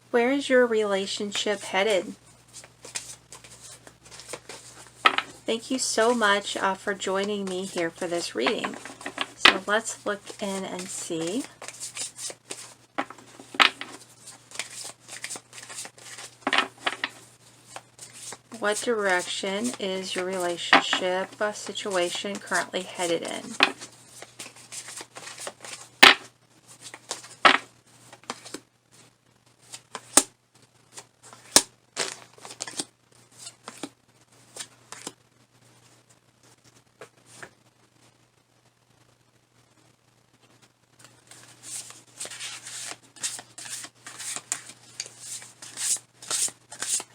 Where is your relationship headed? Thank you so much for joining me here for this reading. So let's look in and see. What direction is your relationship situation currently headed in?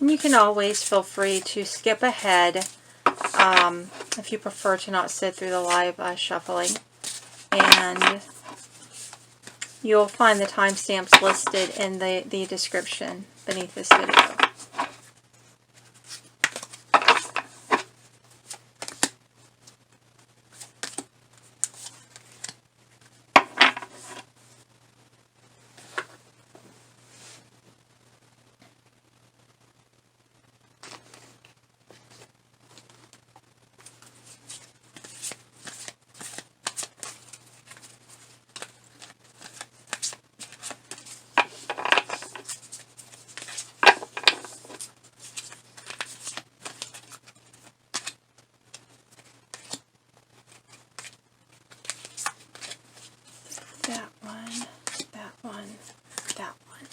And you can always feel free to skip ahead if you prefer to not sit through the live shuffling. And you'll find the timestamps listed in the description beneath this video. That one, that one, that one.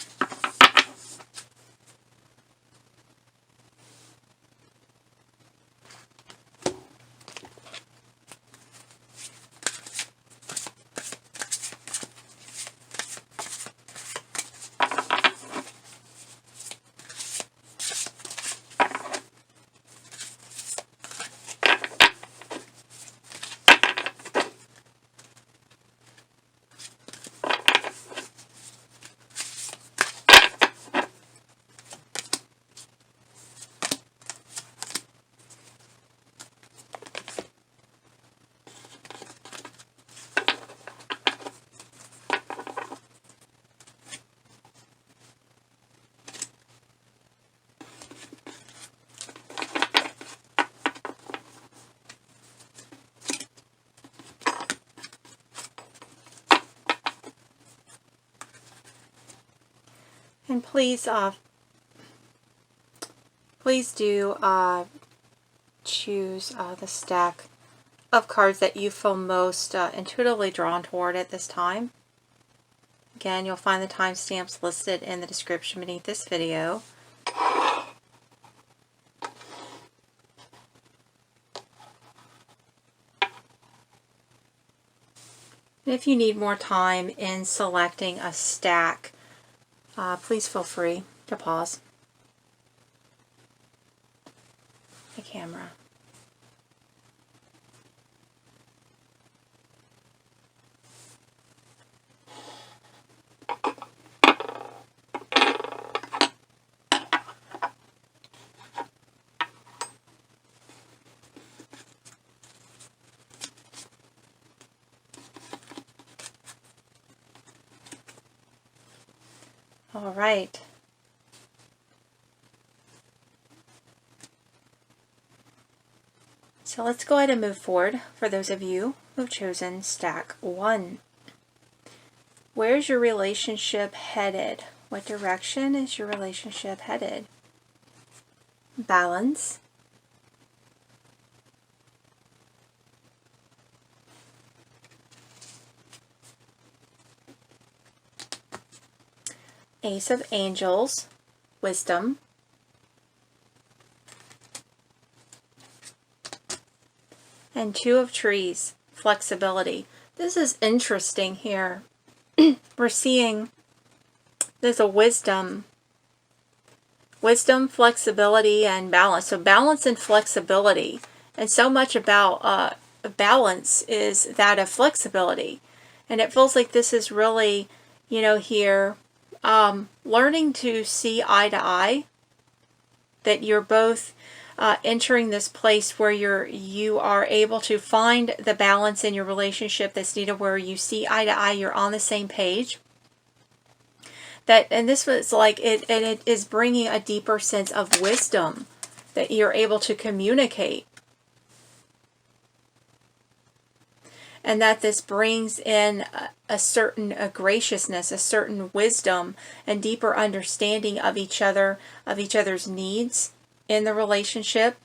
And please do choose the stack of cards that you feel most intuitively drawn toward at this time. Again, you'll find the timestamps listed in the description beneath this video. And if you need more time in selecting a stack, please feel free to pause the camera. All right. So let's go ahead and move forward for those of you who have chosen stack 1. Where's your relationship headed? What direction is your relationship headed? Balance. Ace of Angels, Wisdom. And Two of Trees, Flexibility. This is interesting here. We're seeing there's a wisdom, flexibility, and balance. So balance and flexibility. And so much about balance is that of flexibility. And it feels like this is really, here, learning to see eye to eye, that you're both entering this place where you are able to find the balance in your relationship that's needed, where you see eye to eye, you're on the same page, and this was like it, and it is bringing a deeper sense of wisdom that you're able to communicate. And that this brings in a certain graciousness, a certain wisdom, and deeper understanding of each other, of each other's needs in the relationship,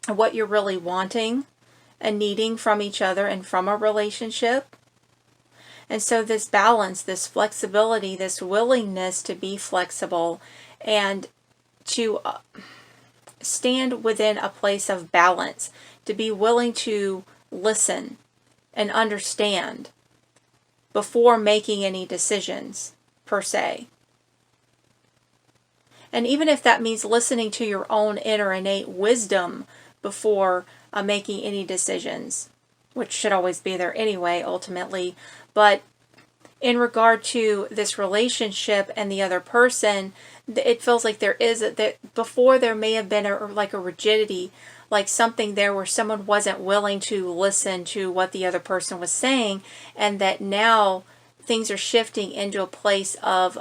what you're really wanting and needing from each other and from a relationship. And so this balance, this flexibility, this willingness to be flexible and to stand within a place of balance, to be willing to listen and understand before making any decisions, per se. And even if that means listening to your own inner innate wisdom before making any decisions, which should always be there anyway, ultimately. But in regard to this relationship and the other person, it feels like there is that before there may have been like a rigidity, like something there where someone wasn't willing to listen to what the other person was saying, and that now things are shifting into a place of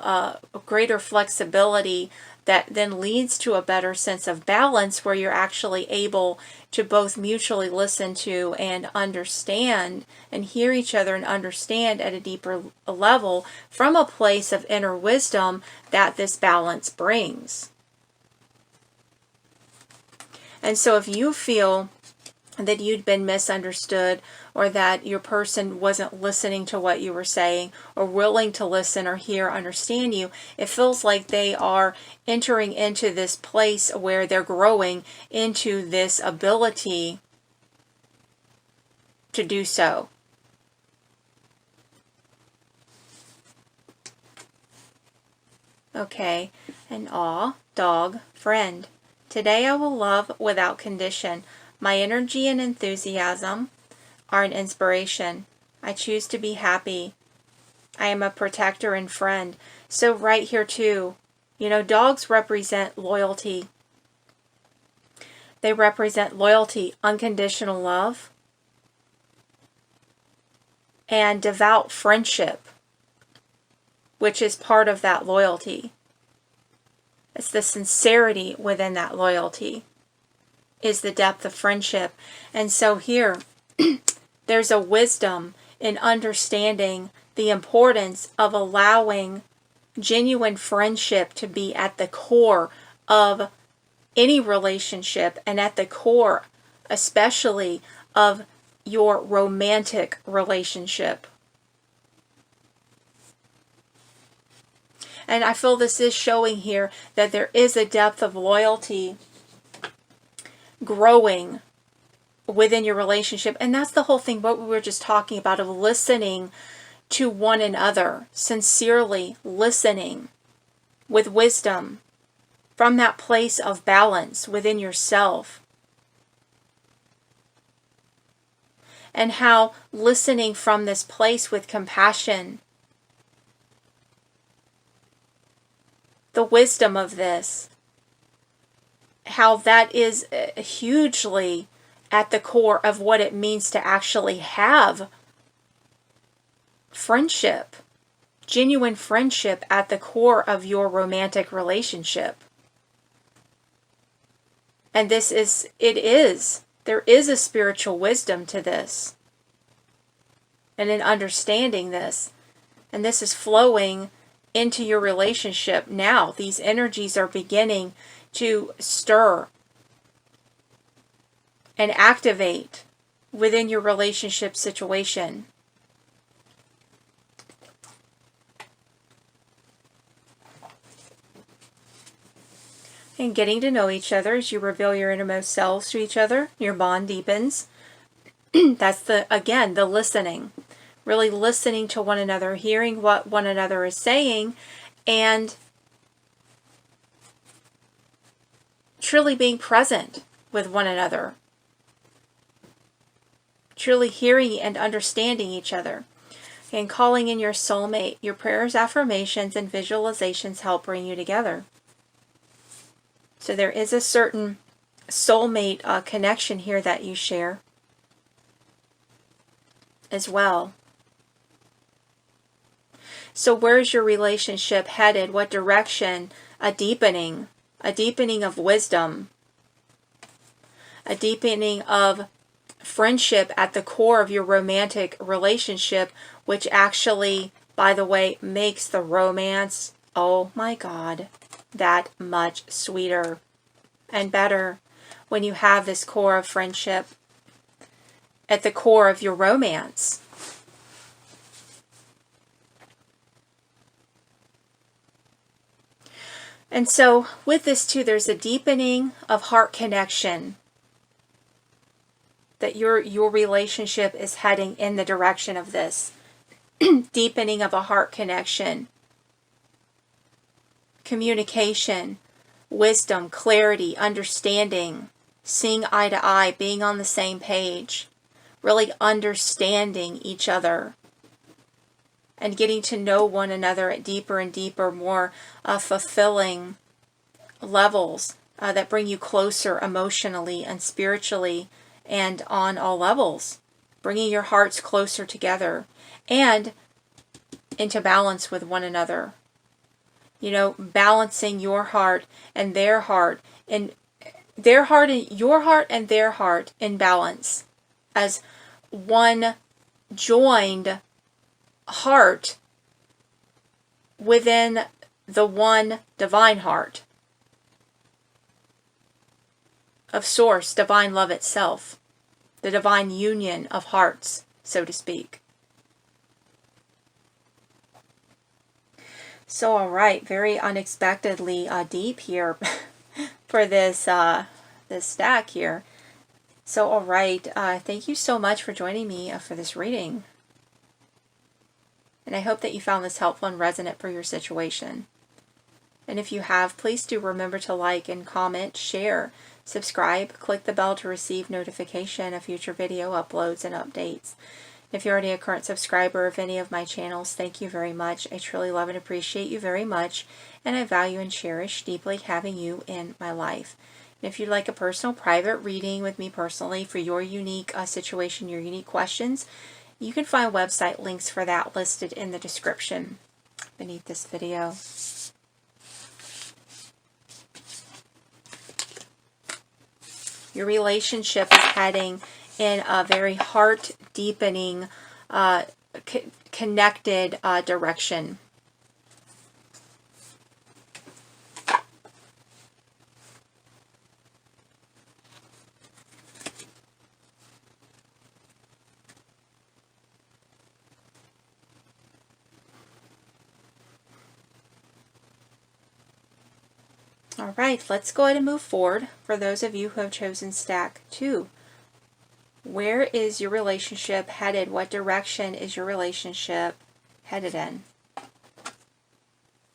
greater flexibility that then leads to a better sense of balance, where you're actually able to both mutually listen to and understand and hear each other and understand at a deeper level from a place of inner wisdom that this balance brings. And so if you feel that you'd been misunderstood, or that your person wasn't listening to what you were saying, or willing to listen or hear, understand you, it feels like they are entering into this place where they're growing into this ability to do so. Okay, and awe, dog, friend. Today I will love without condition. My energy and enthusiasm are an inspiration. I choose to be happy. I am a protector and friend. So right here too, dogs represent loyalty. They represent loyalty, unconditional love, and devout friendship, which is part of that loyalty. It's the sincerity within that loyalty, is the depth of friendship. And so here, there's a wisdom in understanding the importance of allowing genuine friendship to be at the core of any relationship, and at the core especially of your romantic relationship. And I feel this is showing here that there is a depth of loyalty growing within your relationship. And that's the whole thing, what we were just talking about, of listening to one another, sincerely listening with wisdom from that place of balance within yourself. And how listening from this place with compassion, the wisdom of this, how that is hugely at the core of what it means to actually have friendship, genuine friendship at the core of your romantic relationship. And there is a spiritual wisdom to this, and in understanding this, and this is flowing into your relationship now. These energies are beginning to stir and activate within your relationship situation. And getting to know each other as you reveal your innermost selves to each other, your bond deepens. That's the listening. Really listening to one another, hearing what one another is saying, and truly being present with one another. Truly hearing and understanding each other. And calling in your soulmate. Your prayers, affirmations, and visualizations help bring you together. So there is a certain soulmate connection here that you share as well. So where's your relationship headed? What direction? A deepening of wisdom, a deepening of friendship at the core of your romantic relationship, which actually, by the way, makes the romance, oh my God, that much sweeter and better when you have this core of friendship at the core of your romance. And so with this too, there's a deepening of heart connection, that your relationship is heading in the direction of this. Deepening of a heart connection. Communication, wisdom, clarity, understanding, seeing eye to eye, being on the same page, really understanding each other, and getting to know one another at deeper and deeper, more fulfilling levels that bring you closer emotionally and spiritually and on all levels, bringing your hearts closer together and into balance with one another. You know, balancing your heart and their heart, and their heart and your heart and their heart in balance as one joined heart within the one divine heart of Source, divine love itself, the divine union of hearts, so to speak. So, all right, very unexpectedly deep here for this this stack here. So, all right, thank you so much for joining me for this reading. And I hope that you found this helpful and resonant for your situation. And if you have, please do remember to like and comment, share, subscribe, click the bell to receive notification of future video uploads and updates. If you're already a current subscriber of any of my channels, thank you very much. I truly love and appreciate you very much, and I value and cherish deeply having you in my life. And if you'd like a personal private reading with me personally for your unique situation, your unique questions, you can find website links for that listed in the description beneath this video. Your relationship is heading in a very heart-deepening, connected direction. All right, let's go ahead and move forward. For those of you who have chosen stack 2, where is your relationship headed? What direction is your relationship headed in?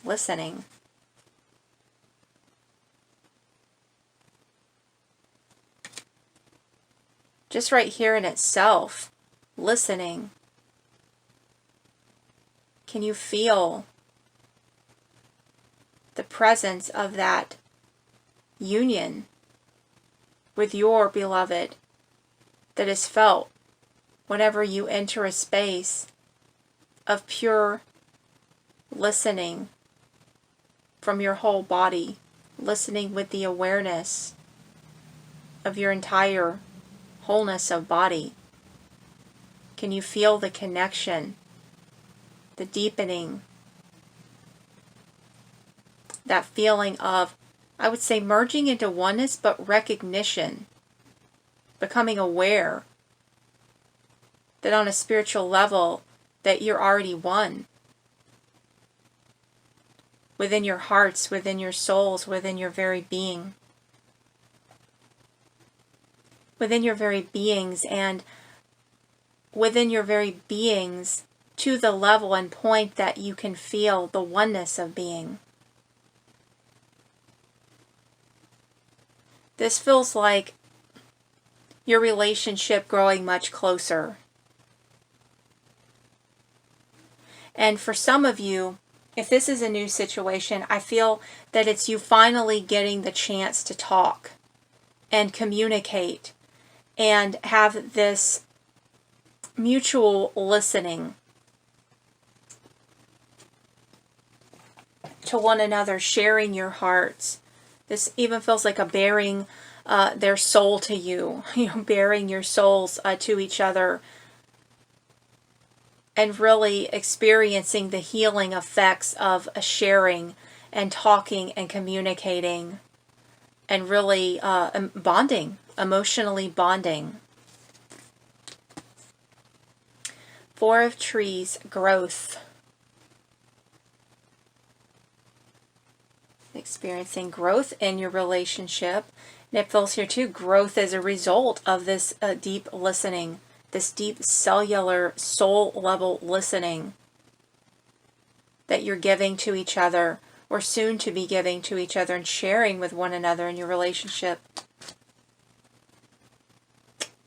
Listening. Just right here in itself, listening. Can you feel the presence of that union with your beloved that is felt whenever you enter a space of pure listening from your whole body, listening with the awareness of your entire wholeness of body? Can you feel the connection, the deepening, that feeling of, I would say, merging into oneness, but recognition, becoming aware that on a spiritual level that you're already one within your hearts, within your souls, within your very being, within your very beings, and within your very beings to the level and point that you can feel the oneness of being. This feels like your relationship growing much closer. And for some of you, if this is a new situation, I feel that it's you finally getting the chance to talk and communicate and have this mutual listening. to one another, sharing your hearts. This even feels like a bearing their soul to you, bearing your souls to each other, and really experiencing the healing effects of a sharing and talking and communicating, and really bonding, emotionally bonding. Four of Trees, growth. Experiencing growth in your relationship. And it feels here too, growth as a result of this deep listening, this deep cellular soul level listening that you're giving to each other, or soon to be giving to each other and sharing with one another in your relationship.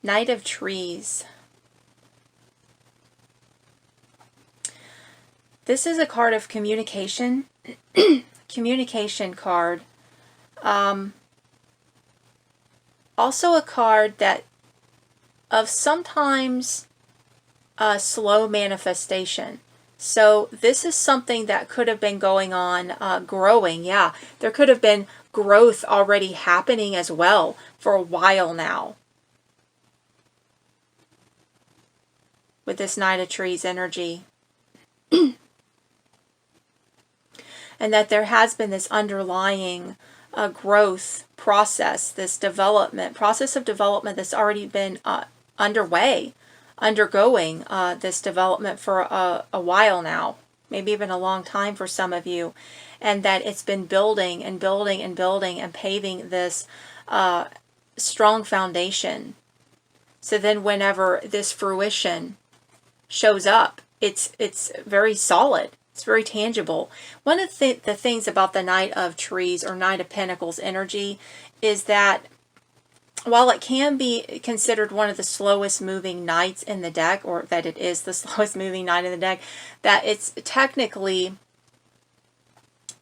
Knight of Trees. This is a card of communication. Communication card. Also a card that of sometimes slow manifestation. So this is something that could have been going on, growing. Yeah, there could have been growth already happening as well for a while now. With this Knight of Trees energy. And that there has been this underlying growth process, this process of development that's already been undergoing this development for a while now, maybe even a long time for some of you, and that it's been building and building and building and paving this strong foundation. So then whenever this fruition shows up, it's very solid. It's very tangible. One of the things about the Knight of Trees or Knight of Pentacles energy is that while it can be considered one of the slowest moving knights in the deck, or that it is the slowest moving knight in the deck, that it's technically,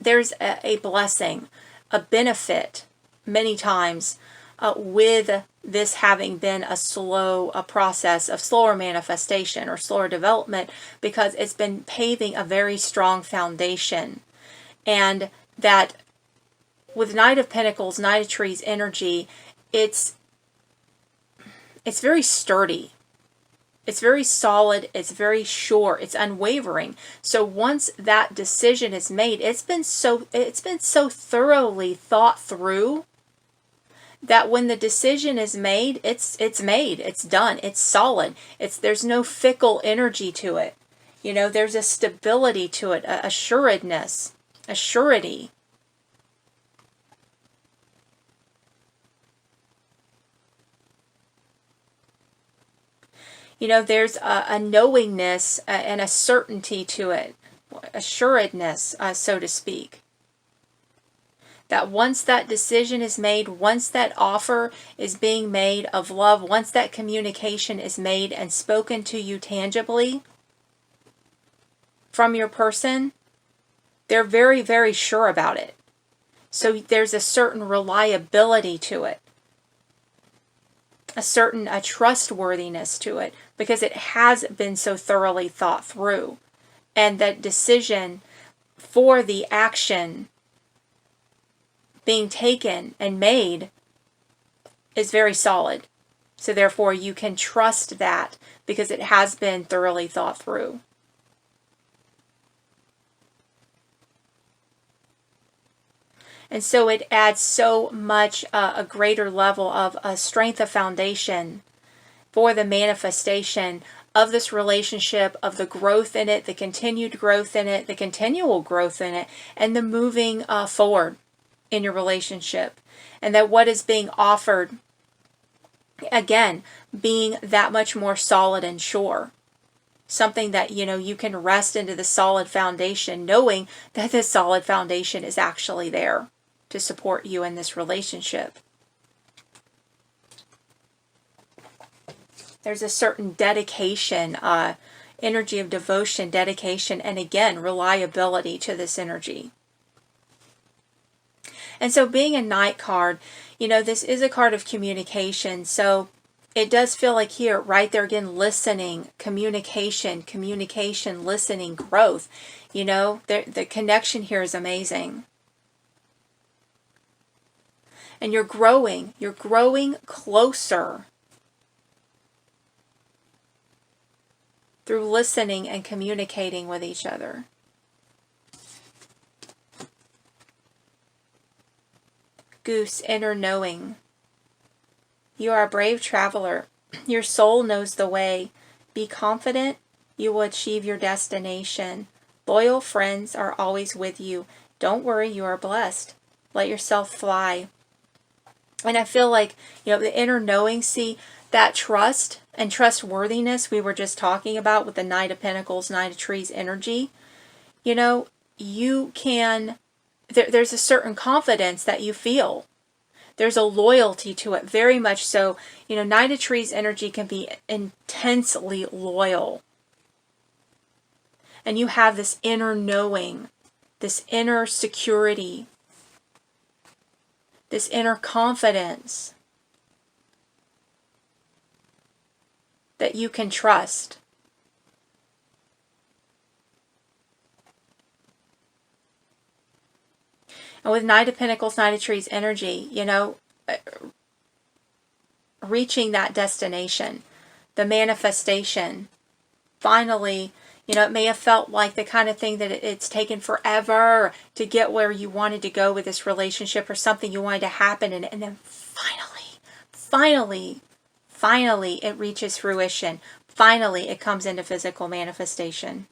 there's a blessing, a benefit many times with this having been a process of slower manifestation or slower development, because it's been paving a very strong foundation. And that with Knight of Pentacles, Knight of Trees energy, it's very sturdy. It's very solid. It's very sure. It's unwavering. So once that decision is made, it's been so thoroughly thought through, that when the decision is made, it's made, it's done, it's solid. There's no fickle energy to it. There's a stability to it, a assuredness, a surety. There's a knowingness and a certainty to it, assuredness, so to speak. That once that decision is made, once that offer is being made of love, once that communication is made and spoken to you tangibly from your person, they're very, very sure about it. So there's a certain reliability to it, a certain trustworthiness to it, because it has been so thoroughly thought through. And that decision for the action being taken and made is very solid. So therefore you can trust that because it has been thoroughly thought through. And so it adds so much a greater level of strength of foundation for the manifestation of this relationship, of the growth in it, the continued growth in it, the continual growth in it, and the moving forward in your relationship. And that what is being offered, again, being that much more solid and sure. Something that, you can rest into the solid foundation, knowing that this solid foundation is actually there to support you in this relationship. There's a certain dedication, energy of devotion, dedication, and again, reliability to this energy. And so being a Knight card, this is a card of communication. So it does feel like here, right there again, listening, communication, listening, growth. You know, the connection here is amazing. And you're growing closer through listening and communicating with each other. Goose, inner knowing. You are a brave traveler. Your soul knows the way. Be confident you will achieve your destination. Loyal friends are always with you. Don't worry, you are blessed. Let yourself fly. And I feel like, you know, the inner knowing, see, that trust and trustworthiness we were just talking about with the Knight of Pentacles, Knight of Trees energy, you know, you can, there's a certain confidence that you feel. There's a loyalty to it, very much so. You know, Knight of Trees energy can be intensely loyal. And you have this inner knowing, this inner security, this inner confidence that you can trust. And with Knight of Pentacles, Knight of Trees energy, you know, reaching that destination, the manifestation, finally, you know, it may have felt like the kind of thing that it's taken forever to get where you wanted to go with this relationship, or something you wanted to happen, and then finally, it reaches fruition. Finally, it comes into physical manifestation.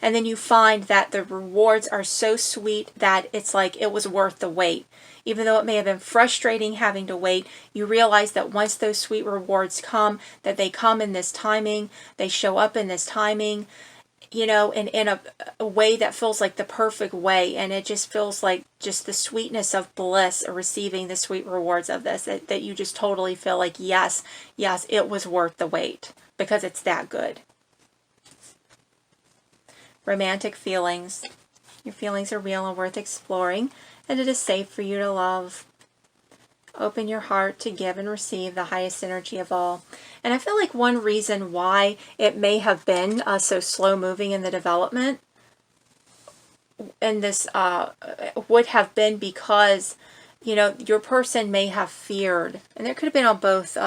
And then you find that the rewards are so sweet that it's like it was worth the wait. Even though it may have been frustrating having to wait, you realize that once those sweet rewards come, that they come in this timing, they show up in this timing, you know, in a way that feels like the perfect way. And it just feels like just the sweetness of bliss, receiving the sweet rewards of this, that you just totally feel like, yes, it was worth the wait, because it's that good. Romantic feelings. Your feelings are real and worth exploring, and it is safe for you to love. Open your heart to give and receive the highest energy of all. And I feel like one reason why it may have been so slow moving in the development, and this would have been because, you know, your person may have feared, and there could have been on both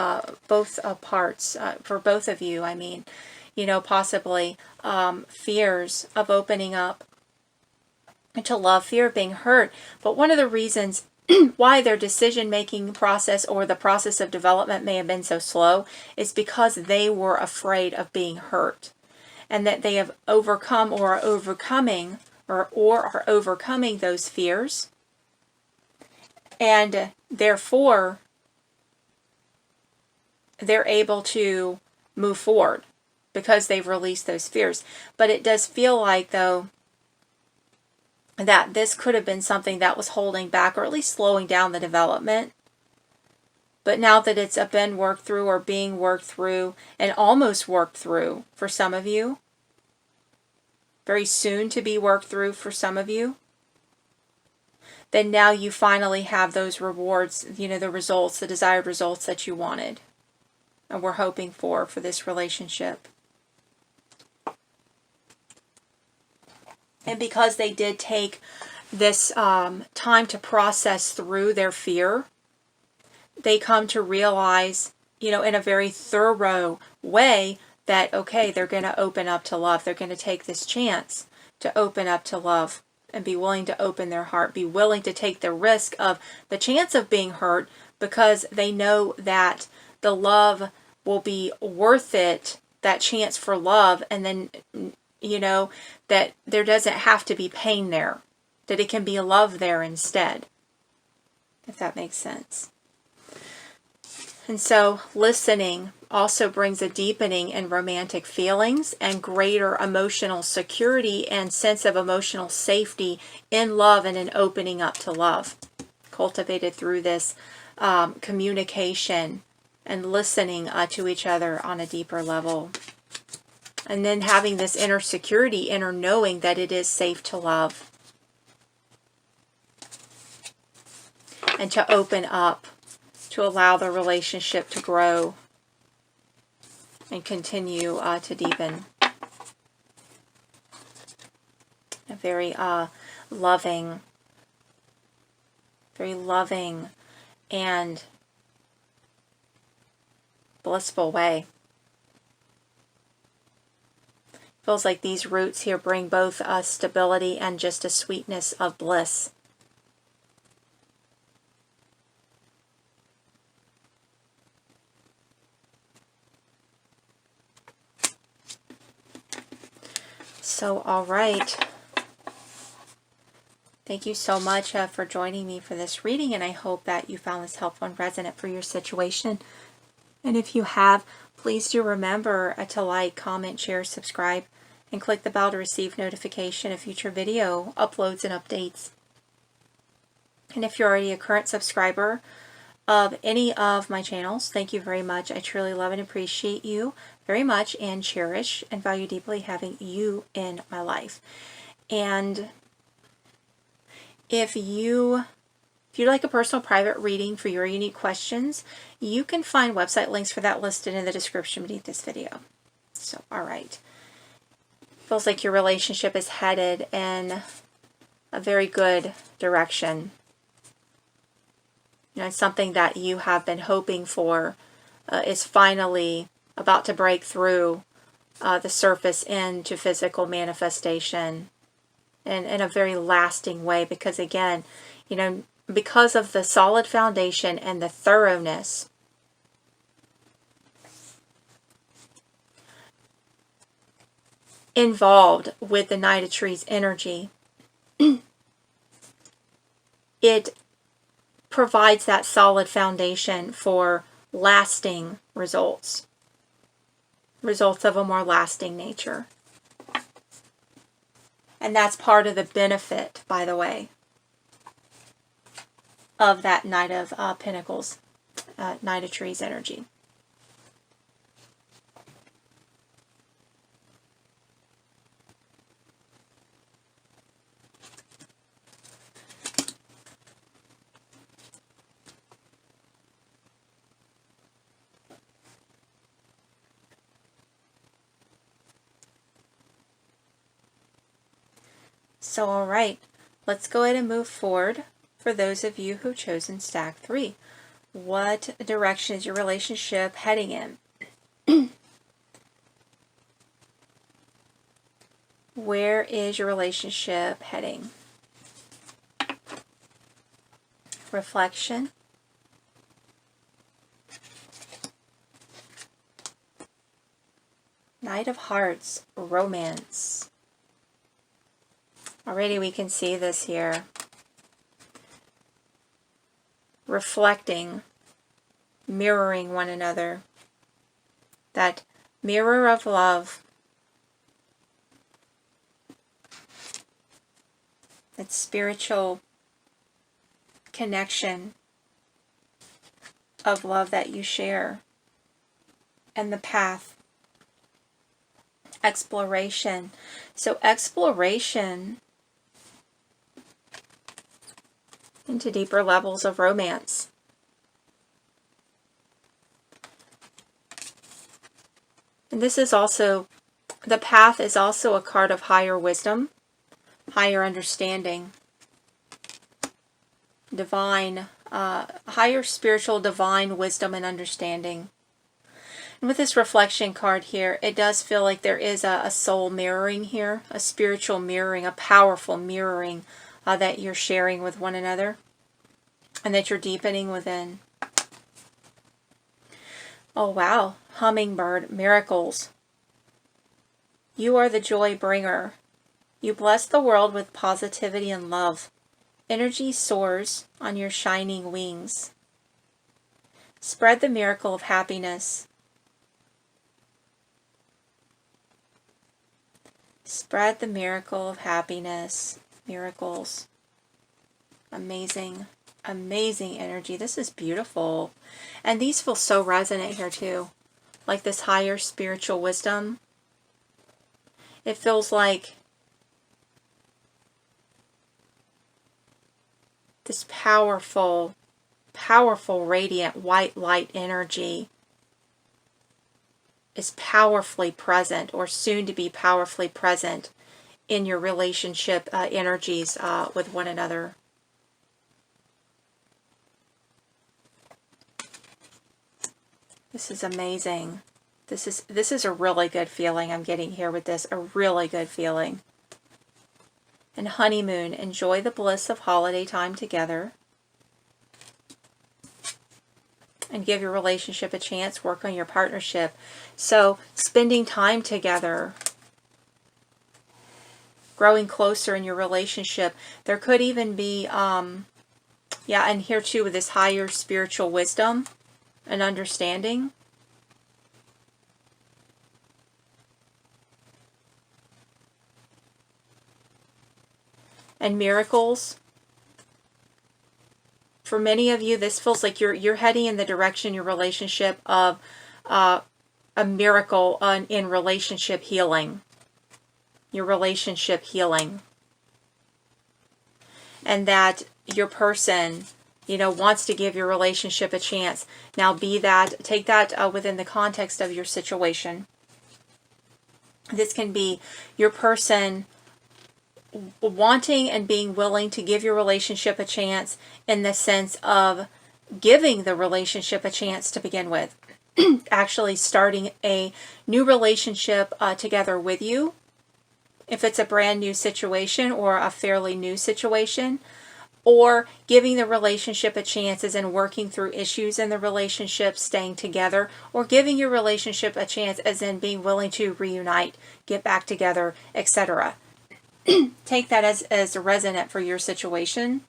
parts, for both of you, I mean, you know, possibly fears of opening up to love, fear of being hurt. But one of the reasons why their decision-making process, or the process of development, may have been so slow is because they were afraid of being hurt, and that they have overcome or are overcoming those fears, and therefore they're able to move forward because they've released those fears. But it does feel like, though, that this could have been something that was holding back, or at least slowing down the development. But now that it's been worked through, or being worked through, and almost worked through for some of you, very soon to be worked through for some of you, then now you finally have those rewards, you know, the results, the desired results that you wanted and were hoping for this relationship. And because they did take this time to process through their fear, they come to realize, you know, in a very thorough way, that, okay, they're going to open up to love. They're going to take this chance to open up to love and be willing to open their heart, be willing to take the risk of the chance of being hurt, because they know that the love will be worth it, that chance for love. And then, you know, that there doesn't have to be pain there, that it can be love there instead, if that makes sense. And so listening also brings a deepening in romantic feelings and greater emotional security and sense of emotional safety in love and in opening up to love, cultivated through this communication and listening to each other on a deeper level. And then having this inner security, inner knowing that it is safe to love and to open up to allow the relationship to grow and continue to deepen. A very loving and blissful way. Feels like these roots here bring both stability and just a sweetness of bliss. So, all right. Thank you so much for joining me for this reading, and I hope that you found this helpful and resonant for your situation. And if you have, please do remember to like, comment, share, subscribe, and click the bell to receive notification of future video uploads and updates. And if you're already a current subscriber of any of my channels, thank you very much. I truly love and appreciate you very much and cherish and value deeply having you in my life. And if you'd like a personal private reading for your unique questions, you can find website links for that listed in the description beneath this video. So, all right. Feels like your relationship is headed in a very good direction. You know, it's something that you have been hoping for is finally about to break through the surface into physical manifestation in a very lasting way, because again, you know, because of the solid foundation and the thoroughness involved with the Knight of Trees energy, it provides that solid foundation for lasting results of a more lasting nature. And that's part of the benefit, by the way, of that Knight of Pentacles, Knight of Trees energy. So, all right, let's go ahead and move forward. For those of you who've chosen stack 3, what direction is your relationship heading in? Where is your relationship heading? Reflection. Knight of Hearts, romance. Already we can see this here. Reflecting, mirroring one another. That mirror of love. That spiritual connection of love that you share. And the path. Exploration. So exploration into deeper levels of romance. And this is also, the path is also a card of higher wisdom, higher understanding, divine, higher spiritual divine wisdom and understanding. And with this reflection card here, it does feel like there is a soul mirroring here, a spiritual mirroring, a powerful mirroring that you're sharing with one another and that you're deepening within. Oh wow, hummingbird, miracles. You are the joy bringer. You bless the world with positivity and love. Energy soars on your shining wings. Spread the miracle of happiness. Spread the miracle of happiness. Miracles. Amazing, amazing energy. This is beautiful. And these feel so resonant here too. Like this higher spiritual wisdom. It feels like this powerful powerful, radiant, white light energy is powerfully present, or soon to be powerfully present, in your relationship energies with one another. This is amazing. This is a really good feeling I'm getting here with this. A really good feeling. And honeymoon, enjoy the bliss of holiday time together. And give your relationship a chance. Work on your partnership. So, spending time together. Growing closer in your relationship. There could even be, and here too with this higher spiritual wisdom and understanding. And miracles. For many of you, this feels like you're heading in the direction, your relationship, of a miracle in relationship healing. Your relationship healing. And that your person, wants to give your relationship a chance. Now take that within the context of your situation. This can be your person wanting and being willing to give your relationship a chance, in the sense of giving the relationship a chance to begin with. Actually starting a new relationship together with you, if it's a brand new situation or a fairly new situation, or giving the relationship a chance as in working through issues in the relationship, staying together, or giving your relationship a chance as in being willing to reunite, get back together, etc. Take that as resonant for your situation.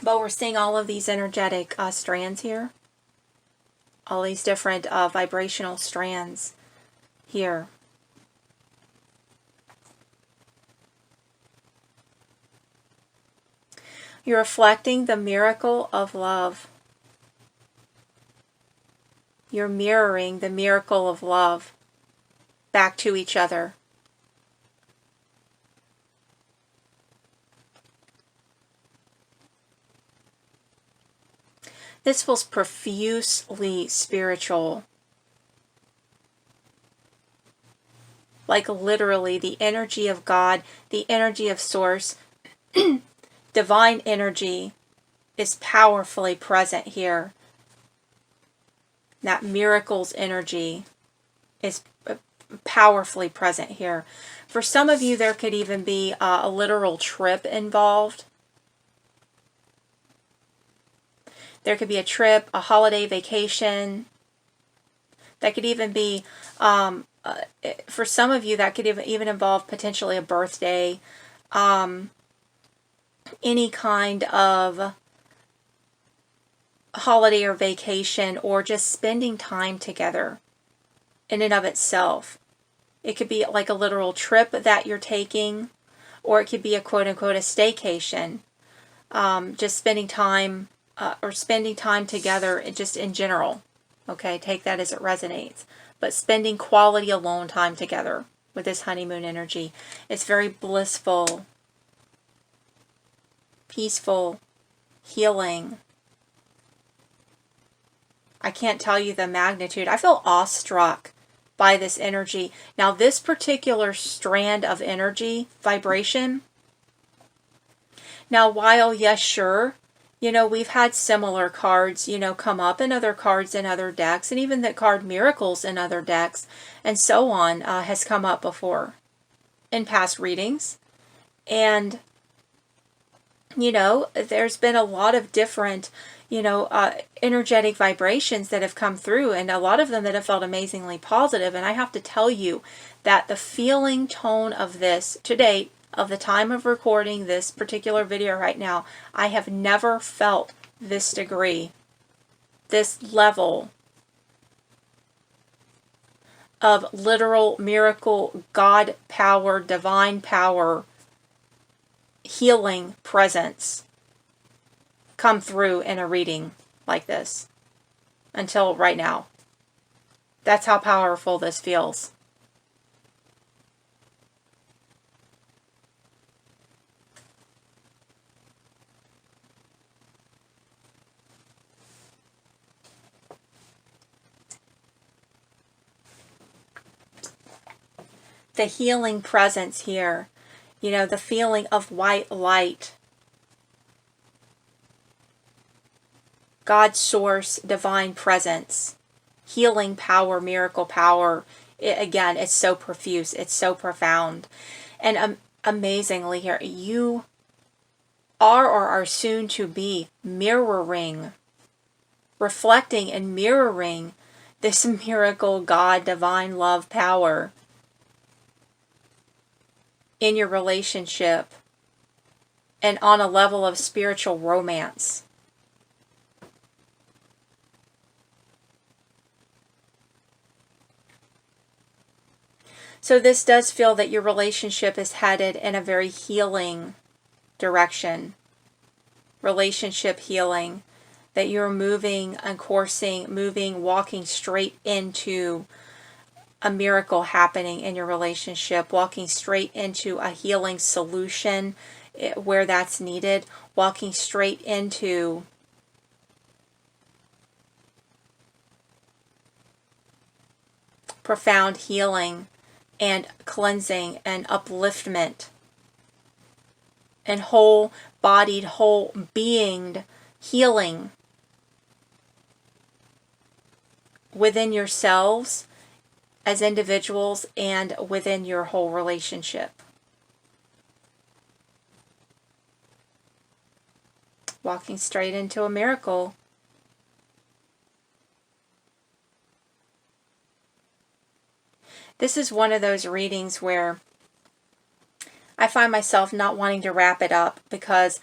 But we're seeing all of these energetic strands here. All these different vibrational strands here. You're reflecting the miracle of love. You're mirroring the miracle of love back to each other. This feels profusely spiritual. Like literally the energy of God, the energy of Source, divine energy is powerfully present here. That miracles energy is powerfully present here. For some of you, there could even be a literal trip involved. There could be a trip, a holiday vacation. That could even be, for some of you, that could even involve potentially a birthday. Any kind of holiday or vacation, or just spending time together in and of itself. It could be like a literal trip that you're taking, or it could be a quote-unquote a staycation. Just spending time or spending time together just in general. Okay, take that as it resonates. But spending quality alone time together with this honeymoon energy. It's very blissful, peaceful, healing. I can't tell you the magnitude. I feel awestruck by this energy. Now, this particular strand of energy, vibration, now while, yes, sure, we've had similar cards, come up in other cards in other decks, and even the card Miracles in other decks, and so on, has come up before in past readings. And, there's been a lot of different, energetic vibrations that have come through, and a lot of them that have felt amazingly positive. And I have to tell you that the feeling tone of this to date, of the time of recording this particular video right now, I have never felt this degree, this level of literal miracle, God power, divine power, healing presence come through in a reading like this until right now. That's how powerful this feels. the healing presence here. You know, the feeling of white light. God's source, divine presence, healing power, miracle power. Again, it's so profuse. It's so profound. And amazingly here, you are or are soon to be mirroring, reflecting and mirroring this miracle, God, divine love power in your relationship and on a level of spiritual romance. So this does feel that your relationship is headed in a very healing direction. Relationship healing. That you're moving and coursing, walking straight into a miracle happening in your relationship. Walking straight into a healing solution where that's needed. Walking straight into profound healing and cleansing and upliftment and whole-bodied, whole-beinged healing within yourselves as individuals and within your whole relationship. Walking straight into a miracle. This is one of those readings where I find myself not wanting to wrap it up because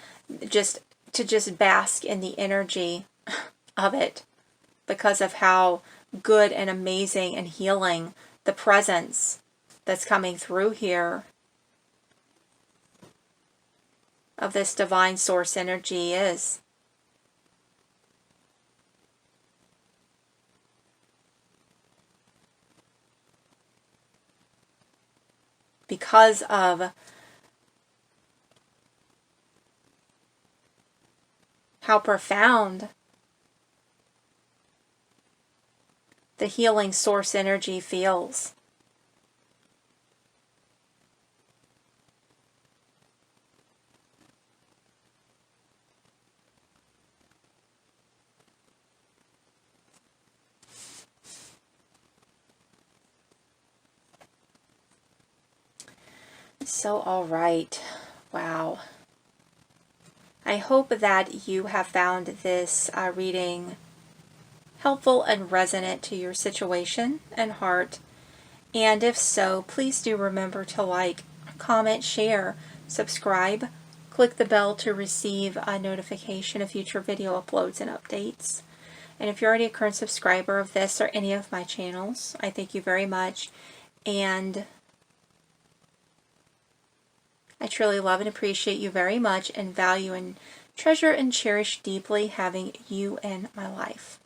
just bask in the energy of it because of how good and amazing and healing the presence that's coming through here of this divine source energy is. Because of how profound the healing source energy feels. So, all right. Wow. I hope that you have found this reading helpful and resonant to your situation and heart. And if so, please do remember to like, comment, share, subscribe, click the bell to receive a notification of future video uploads and updates. And if you're already a current subscriber of this or any of my channels, I thank you very much. And I truly love and appreciate you very much and value and treasure and cherish deeply having you in my life.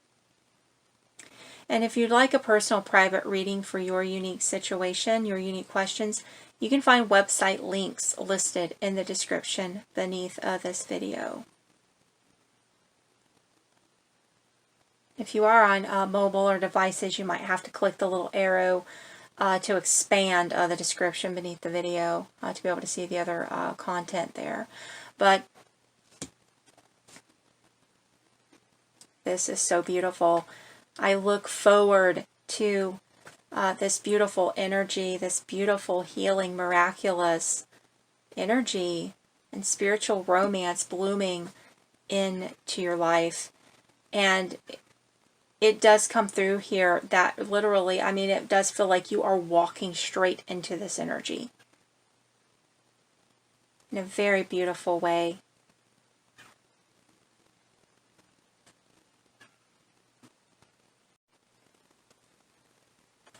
And if you'd like a personal private reading for your unique situation, your unique questions, you can find website links listed in the description beneath this video. If you are on mobile or devices, you might have to click the little arrow to expand the description beneath the video to be able to see the other content there. But this is so beautiful. I look forward to this beautiful energy, this beautiful healing, miraculous energy and spiritual romance blooming into your life. And it does come through here that literally, I mean, it does feel like you are walking straight into this energy in a very beautiful way.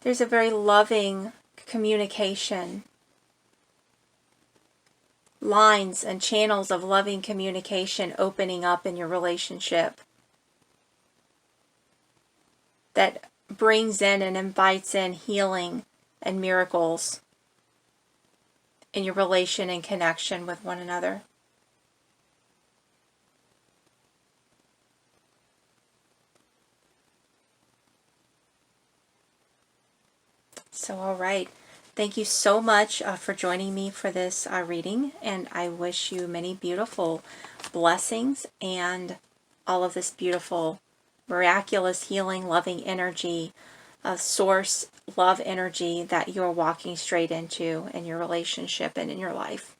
There's a very loving communication, lines and channels of loving communication opening up in your relationship that brings in and invites in healing and miracles in your relation and connection with one another. So, all right. Thank you so much for joining me for this reading, and I wish you many beautiful blessings and all of this beautiful, miraculous, healing, loving energy, source love energy that you're walking straight into in your relationship and in your life.